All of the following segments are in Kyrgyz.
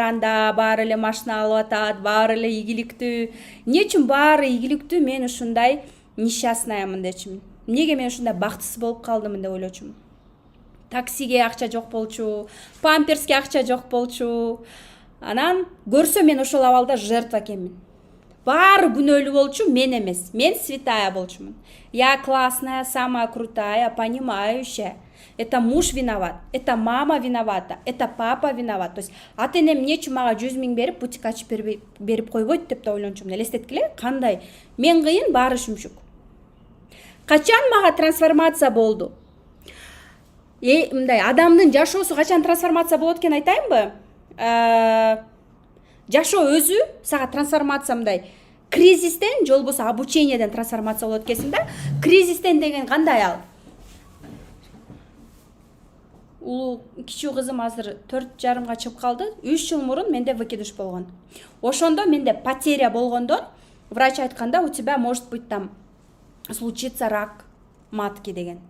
анда баары эле машина алып атат, баары эле ийгиликтүү. Эмне үчүн баары ийгиликтүү, мен ушундай несчастныймын дечүмүн. Эмнеге мен ушундай бактысыз болуп калдымын деп ойлочумун. Таксиге акча жок болчу, памперске акча жок болчу. Анан көрсө мен ошол абалда жертва экенмин. Баары күнөөлүү болчу, мен эмес. Мен святая болчумун. Я классная, самая крутая, понимающая. Это муж виноват, это мама виновата, это папа виноват. То есть ата-энем эмне үчүн мага 100 000 берип, бутик ачып берип койбойт деп да ойлончумун. Элестеткиле, кандай? Мен кыйын, баары шүмшүк. Качан мага трансформация болду? Мындай адамдын жашоосу качан трансформация болот экен айтайынбы? Жашоо өзү сага трансформация мындай кризистен же болбосо обучениеден трансформация болот экенсиң да. Кризистен деген кандай ал? Улуу кичүү кызым азыр 4,5 чыгып калды. 3 жыл мурун менде выкидыш болгон. Ошондо менде потеря болгондон врач айтканда, у тебя может быть там случится рак матки деген.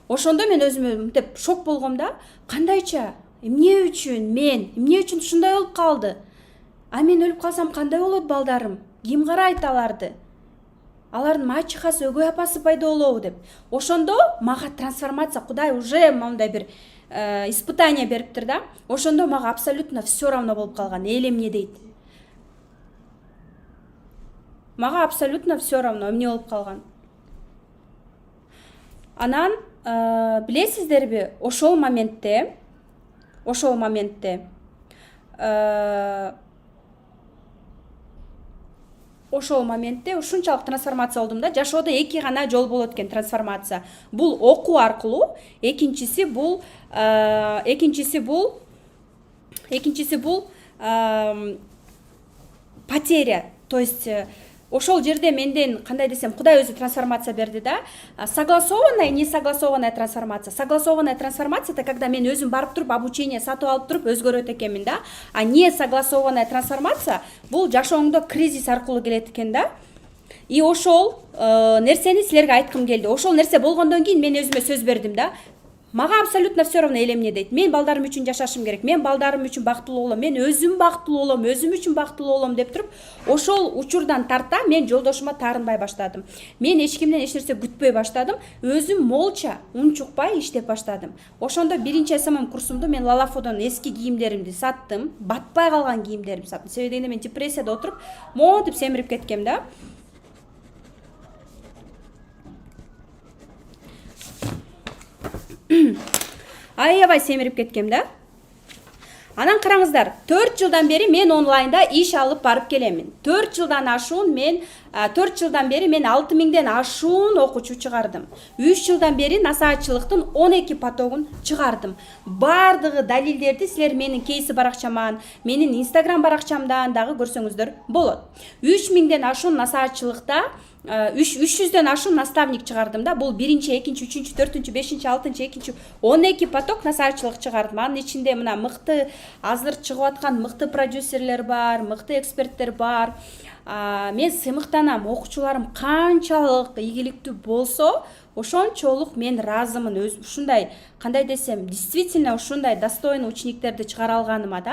Ошондо мен өзүмө мынтип шок болгом да. Кандайча? Эмне үчүн ушундай болуп калды? А мен өлүп калсам кандай болот балдарым? Ким карайт аларды? Алардын мачехасы, өгөй апасы пайда болобу деп. Ошондо мага трансформация, Кудай уже мындай бир испытание бериптир да. Ошондо мага абсолютно все равно болуп калган. Эл эмне дейт? Мага абсолютно все равно эмне болуп калган. Анан билесиздерби, ошол моментте ушунчалык трансформация болдум да. Жашоодо 2 гана жол болот экен трансформация. Бул окуу аркылуу, экинчиси бул потеря. То есть ошол жерде менден кандай десем, Кудай өзү трансформация берди да. Согласованная, несогласованная трансформация. Согласованная трансформация — это когда мен өзүм барып туруп обучение сатып алып туруп өзгөрөт экенмин да. А несогласованная трансформация бул жашооңдо кризис аркылуу келет экен да. И ошол нерсени силерге айткым келди. Ошол нерсе болгондон кийин мен өзүмө сөз бердим да. Мага абсолютно все равно эл эмне дейт. Мен балдарым үчүн жашашым керек. Мен балдарым үчүн бактылуу болом. Мен өзүм бактылуу болом, өзүм үчүн бактылуу болом деп туруп, ошол учурдан тарта мен жолдошума таарынбай баштадым. Мен эч кимден эч нерсе күтпөй баштадым. Өзүм молча, унчукпай иштеп баштадым. Ошондо биринчи СММ курсумду мен Лалафодон эски кийимдеримди саттым. Батпай калган кийимдеримди саттым. Себеби дегенде мен депрессияда отуруп, монтип семирип кеткем да. Аябай семирип кеткем да. Анан караңыздар, 4 жылдан бери мен онлайнда иш алып барып келемин. 4 жылдан бери мен 6 000ден ашуун окуучу чыгардым. 3 жылдан бери насаатчылыктын 12 потогун чыгардым. Бардыгы далилдерди силер менин кейси баракчаман, менин Instagram баракчамдан дагы көрсөңүздөр болот. 3000ден ашуун насаатчылыкта 300ден ашуун наставник чыгардым да. Бул 1-чи, 2-чи, 3-чү, 4-чү, 5-чи, 6-чы, 2-чү 12 поток насаатчылык чыгардым. Анын ичинде мына мыкты азыр чыгып аткан мыкты продюсерлер бар, мыкты эксперттер бар. Мен сыймыктанам. Окуучуларым канчалык ийгиликтүү болсо, ошончолук мен ыраазымын. Ушундай, кандай десем, действительно ушундай достойный учениктерди чыгара алганыма да.